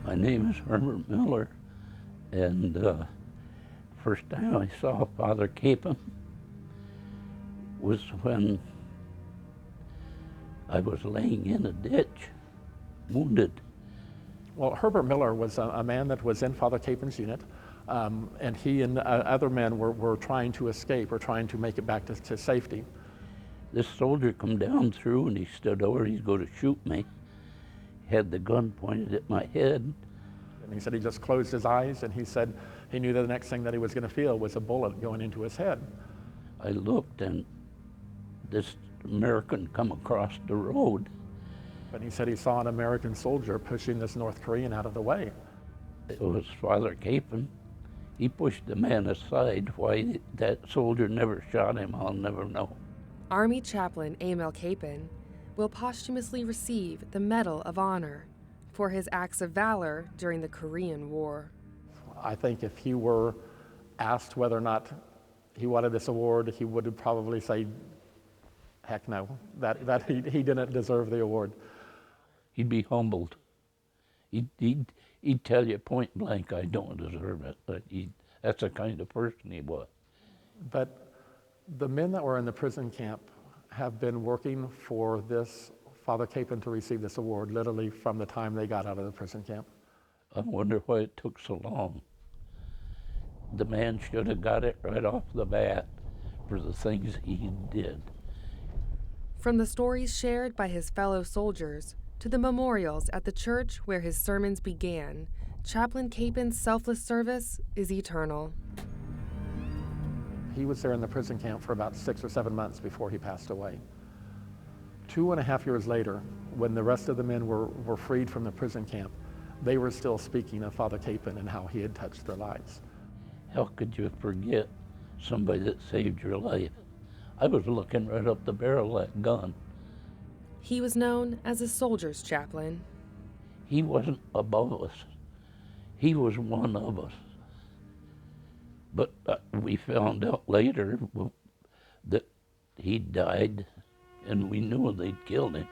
My name is Herbert Miller, and first time I saw Father Kapaun was when I was laying in a ditch, wounded. Well, Herbert Miller was a man that was in Father Kapaun's unit, and he and other men were trying to escape or trying to make it back to safety. This soldier come down through and he stood over, he's going to shoot me. He had the gun pointed at my head. And he said he just closed his eyes, and he said he knew that the next thing that he was going to feel was a bullet going into his head. I looked and this American come across the road. But he said he saw an American soldier pushing this North Korean out of the way. It was Father Kapaun. He pushed the man aside. Why that soldier never shot him, I'll never know. Army Chaplain Kapaun will posthumously receive the Medal of Honor for his acts of valor during the Korean War. I think if he were asked whether or not he wanted this award, he would probably say, heck no, that he didn't deserve the award. He'd be humbled. He'd tell you point blank, I don't deserve it. But that's the kind of person he was. But the men that were in the prison camp have been working for this Father Kapaun to receive this award literally from the time they got out of the prison camp. I wonder why it took so long. The man should have got it right off the bat for the things he did. From the stories shared by his fellow soldiers to the memorials at the church where his sermons began, Chaplain Kapaun's selfless service is eternal. He was there in the prison camp for about 6 or 7 months before he passed away. 2.5 years later, when the rest of the men were freed from the prison camp, they were still speaking of Father Kapaun and how he had touched their lives. How could you forget somebody that saved your life? I was looking right up the barrel of that gun. He was known as a soldier's chaplain. He wasn't above us. He was one of us. But we found out later that he died, and we knew they'd killed him.